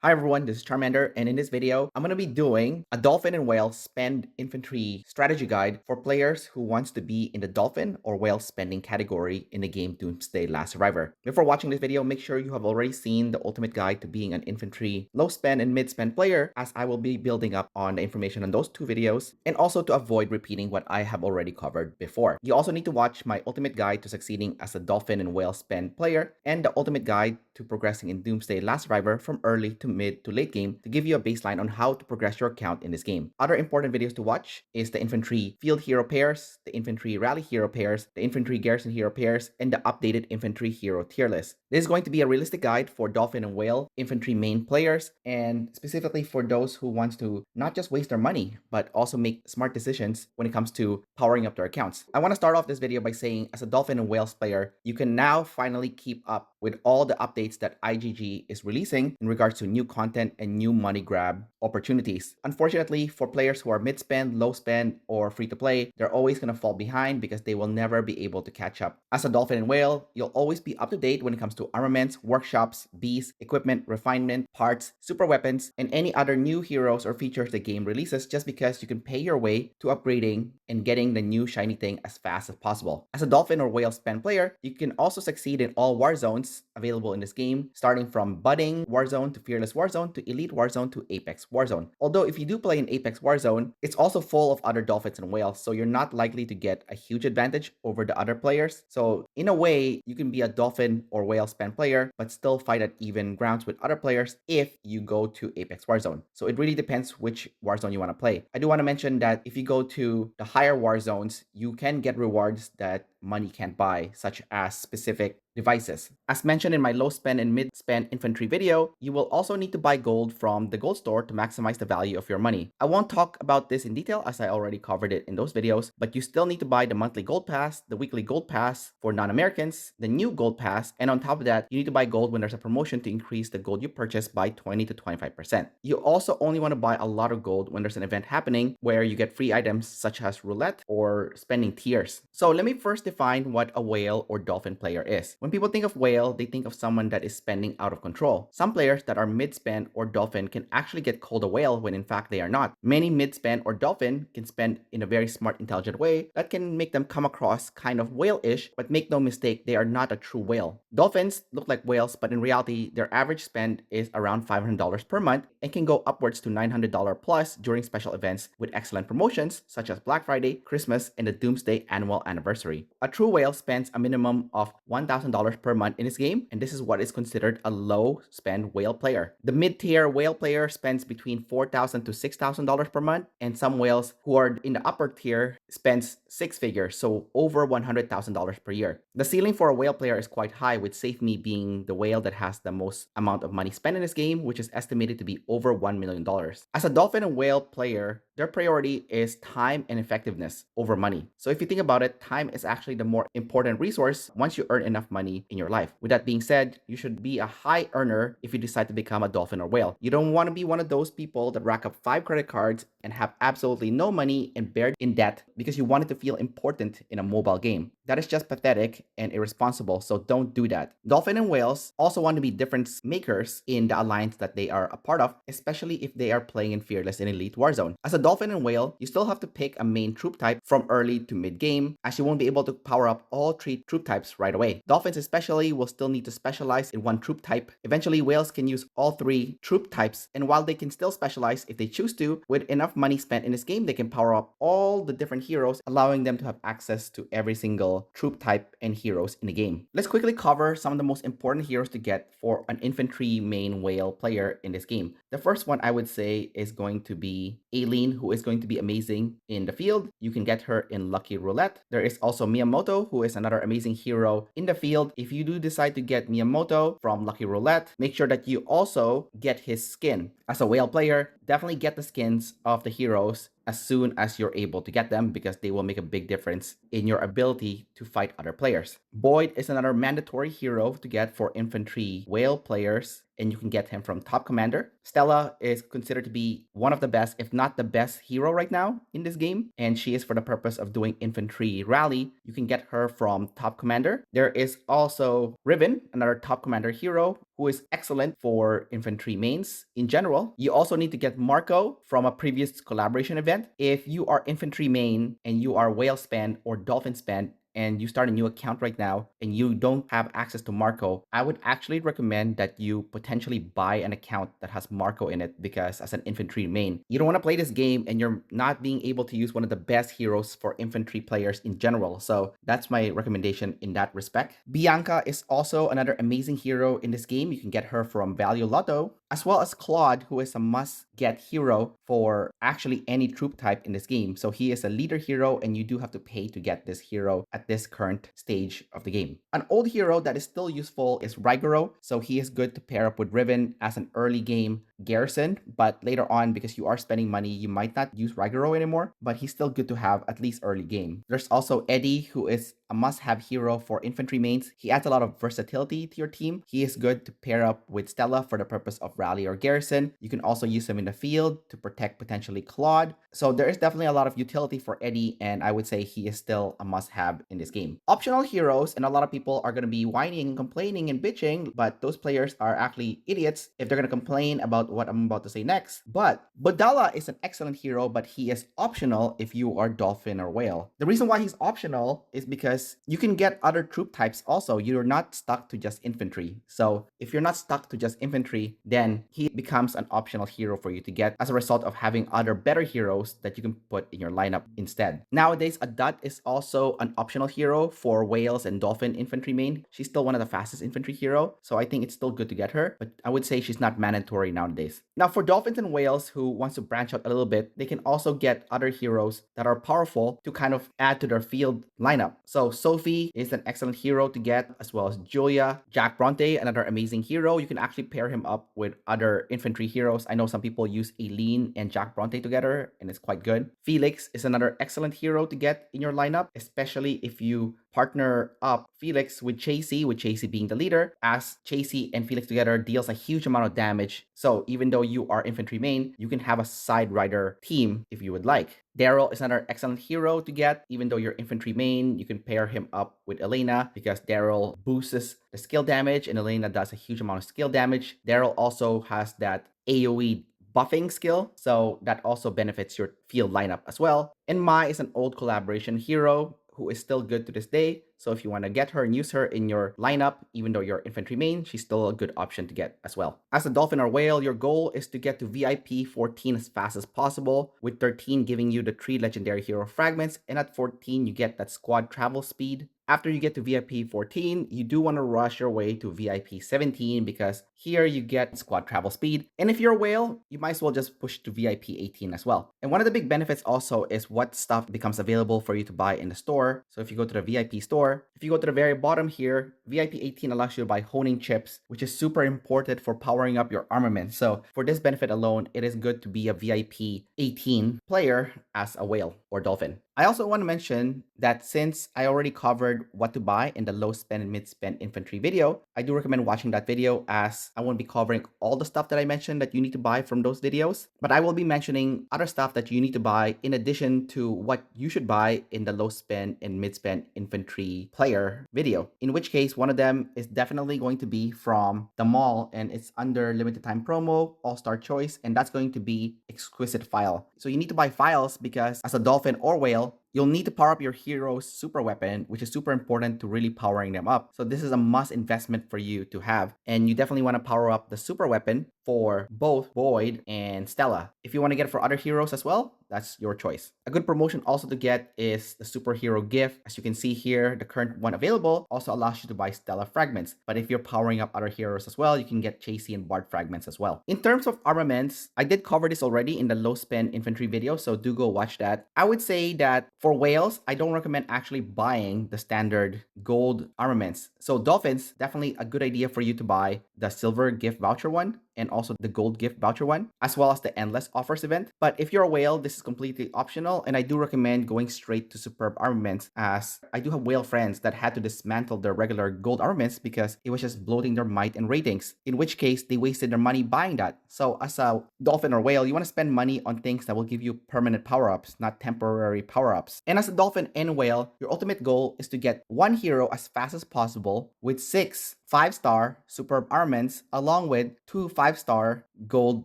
Hi everyone, this is Charmander, and in this video, I'm going to be doing a Dolphin and Whale Spend Infantry strategy guide for players who wants to be in the Dolphin or Whale spending category in the game Doomsday Last Survivor. Before watching this video, make sure you have already seen the ultimate guide to being an infantry low spend and mid spend player, as I will be building up on the information on those two videos, and also to avoid repeating what I have already covered before. You also need to watch my ultimate guide to succeeding as a Dolphin and Whale spend player, and the ultimate guide to progressing in Doomsday Last Survivor from early to mid to late game to give you a baseline on how to progress your account in this game. Other important videos to watch is the Infantry Field Hero pairs, the Infantry Rally Hero pairs, the Infantry Garrison Hero pairs, and the updated Infantry Hero tier list. This is going to be a realistic guide for Dolphin and Whale infantry main players, and specifically for those who wants to not just waste their money, but also make smart decisions when it comes to powering up their accounts. I want to start off this video by saying, as a Dolphin and Whales player, you can now finally keep up with all the updates that IGG is releasing in regards to new content and new money grab opportunities. Unfortunately, for players who are mid-spend, low-spend, or free-to-play, they're always going to fall behind because they will never be able to catch up. As a Dolphin and Whale, you'll always be up to date when it comes to armaments, workshops, bees, equipment, refinement, parts, super weapons, and any other new heroes or features the game releases, just because you can pay your way to upgrading and getting the new shiny thing as fast as possible. As a Dolphin or Whale spend player, you can also succeed in all war zones available in this game, starting from budding warzone to fearless warzone to elite warzone to apex warzone. Although if you do play in apex warzone, it's also full of other dolphins and whales, so you're not likely to get a huge advantage over the other players. So in a way, you can be a dolphin or whale spend player but still fight at even grounds with other players if you go to apex warzone. So it really depends which warzone you want to play. I do want to mention that if you go to the higher war zones, you can get rewards that money can't buy, such as specific devices. As mentioned in my low spend and mid spend infantry video, you will also need to buy gold from the gold store to maximize the value of your money. I won't talk about this in detail as I already covered it in those videos, but you still need to buy the monthly gold pass, the weekly gold pass for non-Americans, the new gold pass, and on top of that, you need to buy gold when there's a promotion to increase the gold you purchase by 20 to 25%. You also only want to buy a lot of gold when there's an event happening where you get free items such as roulette or spending tiers. So let me first define what a whale or dolphin player is. When people think of whale, they think of someone that is spending out of control. Some players that are mid-spend or dolphin can actually get called a whale when in fact they are not. Many mid-spend or dolphin can spend in a very smart, intelligent way that can make them come across kind of whale-ish, but make no mistake, they are not a true whale. Dolphins look like whales, but in reality, their average spend is around $500 per month and can go upwards to $900 plus during special events with excellent promotions such as Black Friday, Christmas, and the Doomsday annual anniversary. A true whale spends a minimum of $1,000 per month in this game, and this is what is considered a low spend whale player. The mid-tier whale player spends between $4,000 to $6,000 per month, and some whales who are in the upper tier spends six figures, so over $100,000 per year. The ceiling for a whale player is quite high, with SafeMe being the whale that has the most amount of money spent in this game, which is estimated to be over $1 million. As a dolphin and whale player, their priority is time and effectiveness over money. So if you think about it, time is actually the more important resource once you earn enough money in your life. With that being said, you should be a high earner if you decide to become a dolphin or whale. You don't want to be one of those people that rack up 5 credit cards and have absolutely no money and bear in debt because you wanted to feel important in a mobile game. That is just pathetic and irresponsible, so don't do that. Dolphin and whales also want to be difference makers in the alliance that they are a part of, especially if they are playing in Fearless and Elite Warzone. As a dolphin and whale, you still have to pick a main troop type from early to mid game, as you won't be able to power up all 3 troop types right away. Dolphins especially will still need to specialize in one troop type. Eventually, whales can use all 3 troop types, and while they can still specialize if they choose to, with enough money spent in this game, they can power up all the different heroes, allowing them to have access to every single troop type and heroes in the game. Let's quickly cover some of the most important heroes to get for an infantry main whale player in this game. The first one I would say is going to be Aileen, who is going to be amazing in the field. You can get her in Lucky Roulette. There is also Miyamoto, who is another amazing hero in the field. If you do decide to get Miyamoto from Lucky Roulette, make sure that you also get his skin. As a whale player, definitely get the skins of the heroes as soon as you're able to get them, because they will make a big difference in your ability to fight other players. Boyd is another mandatory hero to get for infantry whale players, and you can get him from Top Commander. Stella is considered to be one of the best, if not the best hero right now in this game, and she is for the purpose of doing infantry rally. You can get her from Top Commander. There is also Riven, another Top Commander hero, who is excellent for infantry mains in general. You also need to get Marco from a previous collaboration event. If you are infantry main and you are whale spend or dolphin spend, and you start a new account right now and you don't have access to Marco, I would actually recommend that you potentially buy an account that has Marco in it, because as an infantry main, you don't want to play this game and you're not being able to use one of the best heroes for infantry players in general. So that's my recommendation in that respect. Bianca is also another amazing hero in this game. You can get her from Value Lotto, as well as Claude, who is a must-get hero for actually any troop type in this game. So he is a leader hero, and you do have to pay to get this hero at this current stage of the game. An old hero that is still useful is Rigoro, so he is good to pair up with Riven as an early game garrison, but later on, because you are spending money, you might not use Rigoro anymore, but he's still good to have at least early game. There's also Eddie, who is a must-have hero for infantry mains. He adds a lot of versatility to your team. He is good to pair up with Stella for the purpose of rally or garrison. You can also use him in the field to protect potentially Claude. So there is definitely a lot of utility for Eddie, and I would say he is still a must-have in this game. Optional heroes, and a lot of people are going to be whining and complaining and bitching, but those players are actually idiots if they're going to complain about what I'm about to say next. But Bodala is an excellent hero, but he is optional if you are Dolphin or Whale. The reason why he's optional is because you can get other troop types also. You're not stuck to just infantry. So if you're not stuck to just infantry, then he becomes an optional hero for you to get as a result of having other better heroes that you can put in your lineup instead. Nowadays, Adat is also an optional hero for Whales and Dolphin infantry main. She's still one of the fastest infantry hero, so I think it's still good to get her, but I would say she's not mandatory nowadays. Now for Dolphins and Whales who wants to branch out a little bit, they can also get other heroes that are powerful to kind of add to their field lineup. So Sophie is an excellent hero to get, as well as Julia. Jack Bronte, another amazing hero. You can actually pair him up with other infantry heroes. I know some people use Aileen and Jack Bronte together, and it's quite good. Felix is another excellent hero to get in your lineup, especially if you partner up Felix with Chasey being the leader, as Chasey and Felix together deals a huge amount of damage. So even though you are infantry main, you can have a side rider team if you would like. Daryl is another excellent hero to get. Even though you're infantry main, you can pair him up with Elena, because Daryl boosts the skill damage and Elena does a huge amount of skill damage. Daryl also has that AoE buffing skill, so that also benefits your field lineup as well. And Mai is an old collaboration hero who is still good to this day. So if you want to get her and use her in your lineup, even though you're infantry main, she's still a good option to get as well. As a Dolphin or Whale, your goal is to get to VIP 14 as fast as possible, with 13 giving you the 3 legendary hero fragments, and at 14 you get that squad travel speed. After you get to VIP 14, you do want to rush your way to VIP 17, because here you get squad travel speed. And if you're a Whale, you might as well just push to VIP 18 as well. And one of the big benefits also is what stuff becomes available for you to buy in the store. So if you go to the VIP store, if you go to the very bottom here, VIP 18 allows you to buy honing chips, which is super important for powering up your armament. So for this benefit alone, it is good to be a VIP 18 player as a Whale or Dolphin. I also want to mention that since I already covered what to buy in the low spend and mid spend infantry video, I do recommend watching that video, as I won't be covering all the stuff that I mentioned that you need to buy from those videos, but I will be mentioning other stuff that you need to buy in addition to what you should buy in the low spend and mid spend infantry player video, in which case one of them is definitely going to be from the mall, and it's under limited time promo, all-star choice, and that's going to be Exquisite File. So you need to buy files because as a Dolphin or Whale, you'll need to power up your hero's super weapon, which is super important to really powering them up. So this is a must investment for you to have. And you definitely want to power up the super weapon for both Boyd and Stella. If you want to get it for other heroes as well, that's your choice. A good promotion also to get is the superhero gift. As you can see here, the current one available also allows you to buy Stella fragments. But if you're powering up other heroes as well, you can get Chasey and Bard fragments as well. In terms of armaments, I did cover this already in the low spend infantry video, so do go watch that. I would say that for Whales, I don't recommend actually buying the standard gold armaments. So Dolphins, definitely a good idea for you to buy the silver gift voucher one and also the gold gift voucher one, as well as the endless offers event. But if you're a Whale, this is completely optional, and I do recommend going straight to superb armaments, as I do have Whale friends that had to dismantle their regular gold armaments because it was just bloating their might and ratings, in which case they wasted their money buying that. So as a Dolphin or Whale, you want to spend money on things that will give you permanent power-ups, not temporary power-ups. And as a Dolphin and Whale, your ultimate goal is to get one hero as fast as possible with 6 5-star superb armaments along with two 5-star gold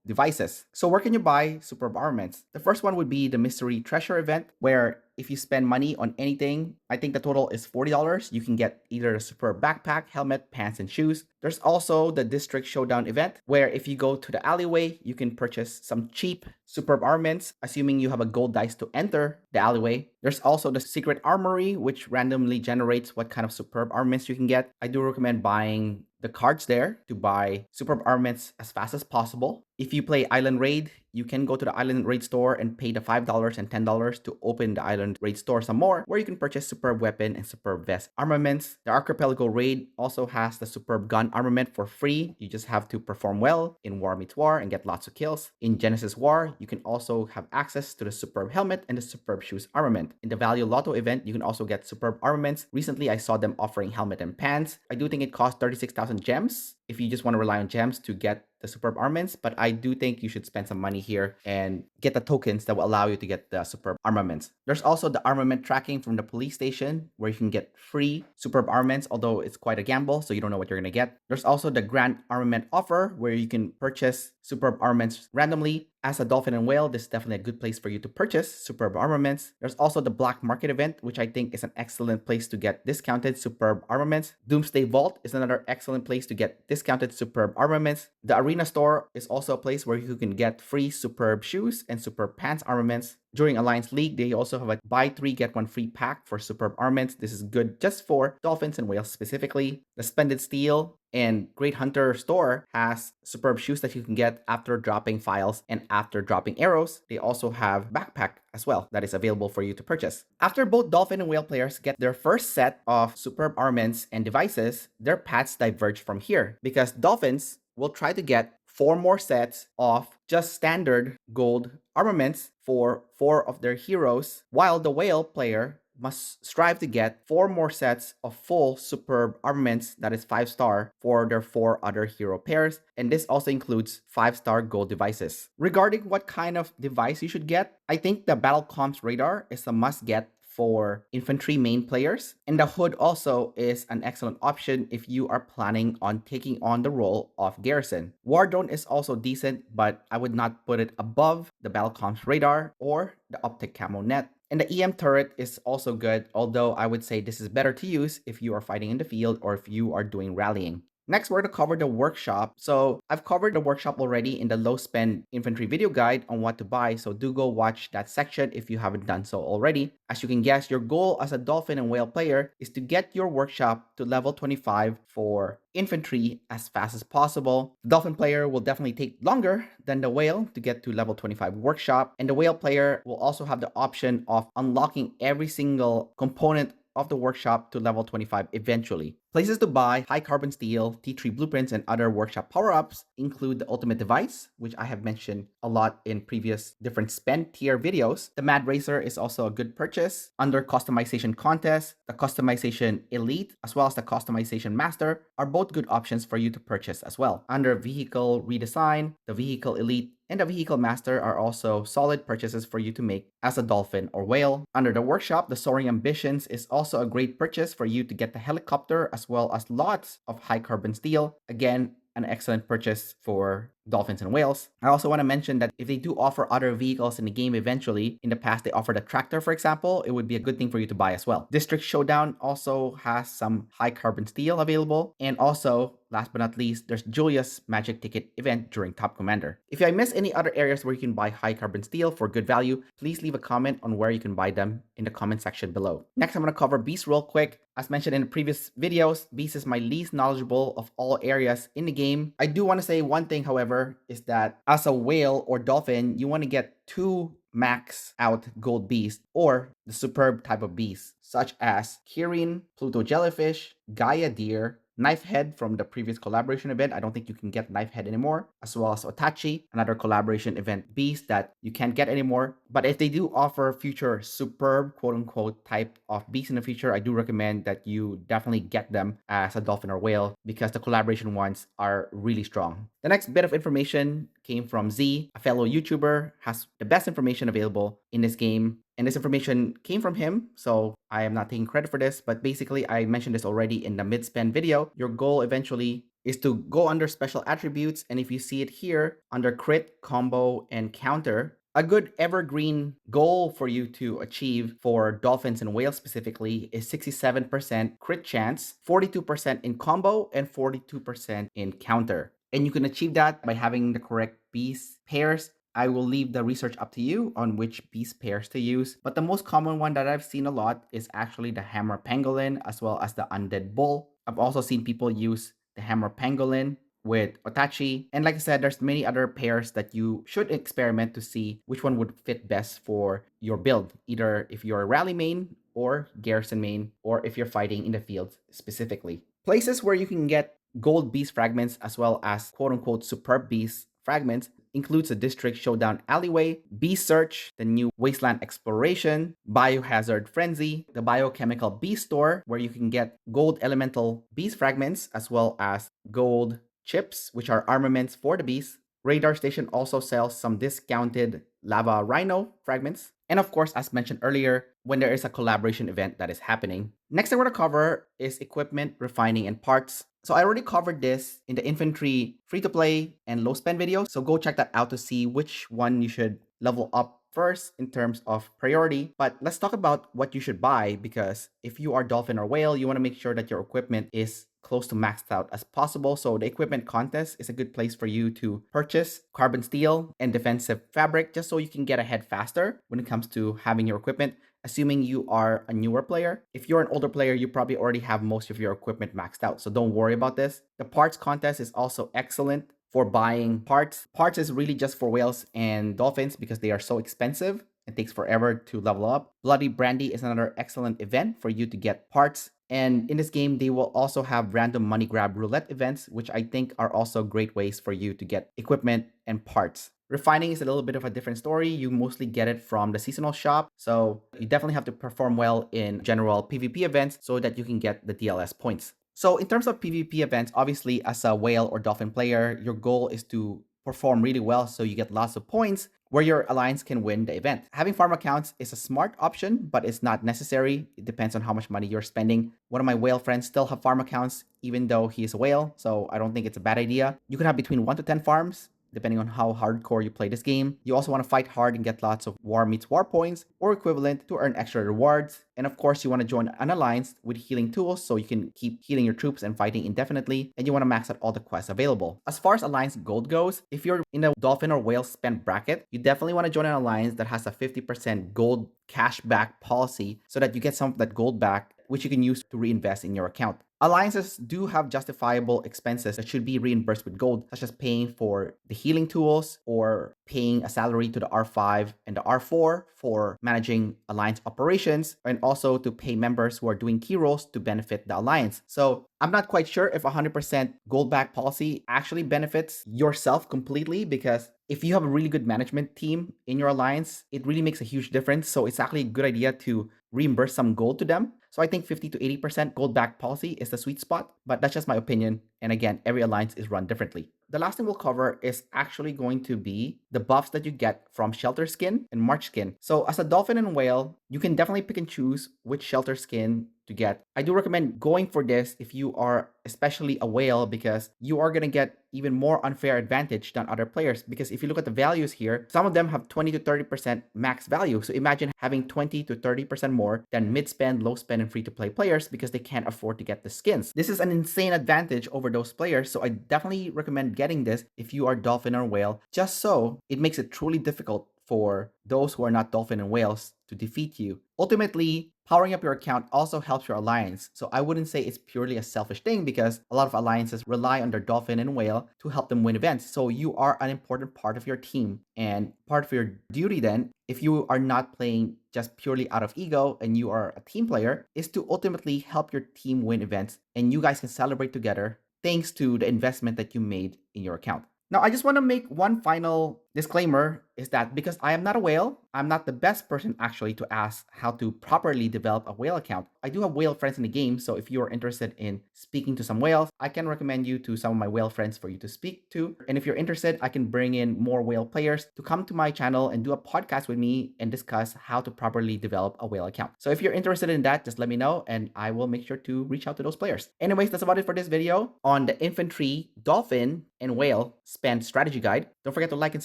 devices. So where can you buy superb armaments? The first one would be the mystery treasure event, where if you spend money on anything, I think the total is $40, you can get either a superb backpack, helmet, pants, and shoes. There's also the district showdown event, where if you go to the alleyway, you can purchase some cheap superb armaments, assuming you have a gold dice to enter the alleyway. There's also the secret armory, which randomly generates what kind of superb armaments you can get. I do recommend buying the cards there to buy superb armaments as fast as possible. If you play Island Raid, you can go to the Island Raid store and pay the $5 and $10 to open the Island Raid store some more, where you can purchase superb weapon and superb vest armaments. The Archipelago Raid also has the superb gun armament for free. You just have to perform well in War Meets War and get lots of kills. In Genesis War, you can also have access to the superb helmet and the superb shoes armament. In the Value Lotto event, you can also get superb armaments. Recently, I saw them offering helmet and pants. I do think it costs 36,000 gems if you just want to rely on gems to get the superb armaments, but I do think you should spend some money here and get the tokens that will allow you to get the superb armaments. There's also the armament tracking from the police station, where you can get free superb armaments, although it's quite a gamble, so you don't know what you're going to get. There's also the grand armament offer, where you can purchase superb armaments randomly. As a dolphin and whale, this is definitely a good place for you to purchase superb armaments. There's also the black market event, which I think is an excellent place to get discounted superb armaments. Doomsday Vault is another excellent place to get discounted superb armaments. The arena store is also a place where you can get free superb shoes and superb pants armaments. During Alliance League, they also have a buy 3 get 1 free pack for superb armaments. This is good just for dolphins and whales specifically. The Splendid Steel and Great Hunter store has superb shoes that you can get after dropping files and after dropping arrows. They also have backpack as well that is available for you to purchase. After both dolphin and whale players get their first set of superb armaments and devices, their paths diverge from here, because dolphins will try to get 4 more sets of just standard gold armaments for 4 of their heroes, while the whale player must strive to get 4 more sets of full superb armaments, that is 5-star, for their 4 other hero pairs, and this also includes 5-star gold devices. Regarding what kind of device you should get, I think the Battle Comms radar is a must get for infantry main players, and the hood also is an excellent option if you are planning on taking on the role of garrison. War drone is also decent, but I would not put it above the Battle Comms radar or the optic camo net. And the EM turret is also good, although I would say this is better to use if you are fighting in the field or if you are doing rallying. Next, we're going to cover the workshop. So I've covered the workshop already in the low spend infantry video guide on what to buy. So do go watch that section if you haven't done so already. As you can guess, your goal as a dolphin and whale player is to get your workshop to level 25 for infantry as fast as possible. The dolphin player will definitely take longer than the whale to get to level 25 workshop. And the whale player will also have the option of unlocking every single component of the workshop to level 25 eventually. Places to buy high carbon steel, T3 blueprints, and other workshop power-ups include the ultimate device, which I have mentioned a lot in previous different spend tier videos. The Mad Racer is also a good purchase. Under customization contest, the customization elite as well as the customization master are both good options for you to purchase as well. Under vehicle redesign, the vehicle elite and the vehicle master are also solid purchases for you to make as a dolphin or whale. Under the workshop, the soaring ambitions is also a great purchase for you to get the helicopter as well as lots of high carbon steel. Again, an excellent purchase for dolphins and whales. I also want to mention that if they do offer other vehicles in the game eventually, in the past they offered a tractor, for example, it would be a good thing for you to buy as well. District Showdown also has some high carbon steel available. And also, last but not least, there's Julia's Magic Ticket event during Top Commander. If I miss any other areas where you can buy high carbon steel for good value, please leave a comment on where you can buy them in the comment section below. Next, I'm going to cover Beast real quick. As mentioned in the previous videos, Beast is my least knowledgeable of all areas in the game. I do want to say one thing, however, is that as a whale or dolphin, you want to get 2 max out gold beast or the superb type of beast, such as Kirin, Pluto jellyfish, Gaia deer, Knife Head from the previous collaboration event. I don't think you can get Knife Head anymore, as well as Otachi, another collaboration event beast that you can't get anymore. But if they do offer future superb quote-unquote type of beast in the future, I do recommend that you definitely get them as a dolphin or whale because the collaboration ones are really strong. The next bit of information came from Z, a fellow YouTuber, has the best information available in this game. And this information came from him, so I am not taking credit for this, but basically I mentioned this already in the mid-spend video. Your goal eventually is to go under special attributes, and if you see it here under crit, combo, and counter, a good evergreen goal for you to achieve for dolphins and whales specifically is 67% crit chance, 42% in combo, and 42% in counter. And you can achieve that by having the correct beast pairs. I will leave the research up to you on which beast pairs to use, but the most common one that I've seen a lot is actually the hammer pangolin as well as the undead bull. I've also seen people use the hammer pangolin with Otachi. And like I said, there's many other pairs that you should experiment to see which one would fit best for your build, either if you're a rally main or garrison main, or if you're fighting in the field specifically. Places where you can get gold beast fragments as well as quote unquote superb beast fragments includes the District Showdown Alleyway, Beast Search, the new Wasteland Exploration, Biohazard Frenzy, the Biochemical Beast Store, where you can get gold elemental beast fragments as well as gold chips, which are armaments for the beast. Radar Station also sells some discounted Lava Rhino fragments. And of course, as mentioned earlier, when there is a collaboration event that is happening. Next I want to cover is equipment, refining, and parts. So I already covered this in the Infantry free-to-play and low-spend video, so go check that out to see which one you should level up first in terms of priority. But let's talk about what you should buy, because if you are Dolphin or Whale, you want to make sure that your equipment is close to maxed out as possible. So the equipment contest is a good place for you to purchase carbon steel and defensive fabric just so you can get ahead faster when it comes to having your equipment, assuming you are a newer player. If you're an older player, you probably already have most of your equipment maxed out, so don't worry about this. The parts contest is also excellent for buying parts. Parts is really just for whales and dolphins because they are so expensive. It takes forever to level up. Bloody Brandy is another excellent event for you to get parts. And in this game, they will also have random money grab roulette events, which I think are also great ways for you to get equipment and parts. Refining is a little bit of a different story. You mostly get it from the seasonal shop, so you definitely have to perform well in general PvP events so that you can get the DLS points. So in terms of PvP events, obviously as a whale or dolphin player, your goal is to perform really well so you get lots of points where your alliance can win the event. Having farm accounts is a smart option, but it's not necessary. It depends on how much money you're spending. One of my whale friends still have farm accounts even though he is a whale, so I don't think it's a bad idea. You can have between 1 to 10 farms depending on how hardcore you play this game. You also want to fight hard and get lots of war meets war points or equivalent to earn extra rewards. And of course, you want to join an alliance with healing tools so you can keep healing your troops and fighting indefinitely. And you want to max out all the quests available. As far as alliance gold goes, if you're in a dolphin or whale spend bracket, you definitely want to join an alliance that has a 50% gold cashback policy so that you get some of that gold back, which you can use to reinvest in your account. Alliances do have justifiable expenses that should be reimbursed with gold, such as paying for the healing tools or paying a salary to the R5 and the R4 for managing alliance operations, and also to pay members who are doing key roles to benefit the alliance. So I'm not quite sure if 100% gold back policy actually benefits yourself completely, because if you have a really good management team in your alliance, it really makes a huge difference. So it's actually a good idea to reimburse some gold to them. So I think 50 to 80% gold back policy is the sweet spot, but that's just my opinion. And again, every alliance is run differently. The last thing we'll cover is actually going to be the buffs that you get from Shelter Skin and March Skin. So as a dolphin and whale, you can definitely pick and choose which Shelter Skin to get. I do recommend going for this if you are especially a whale, because you are going to get even more unfair advantage than other players. Because if you look at the values here, some of them have 20 to 30% max value. So imagine having 20 to 30% more than mid-spend, low-spend, and free-to-play players because they can't afford to get the skins. This is an insane advantage over those players. So I definitely recommend getting this if you are dolphin or whale, just so it makes it truly difficult for those who are not dolphin and whales to defeat you. Ultimately, powering up your account also helps your alliance. So I wouldn't say it's purely a selfish thing, because a lot of alliances rely on their dolphin and whale to help them win events. So you are an important part of your team, and part of your duty then, if you are not playing just purely out of ego and you are a team player, is to ultimately help your team win events, and you guys can celebrate together thanks to the investment that you made in your account. Now, I just want to make one final Disclaimer is that because I am not a whale, I'm not the best person actually to ask how to properly develop a whale account. I do have whale friends in the game, so if you're interested in speaking to some whales, I can recommend you to some of my whale friends for you to speak to. And if you're interested, I can bring in more whale players to come to my channel and do a podcast with me and discuss how to properly develop a whale account. So if you're interested in that, just let me know and I will make sure to reach out to those players. Anyways, that's about it for this video on the infantry, dolphin, and whale spend strategy guide. Don't forget to like and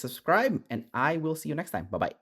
subscribe, and I will see you next time. Bye-bye.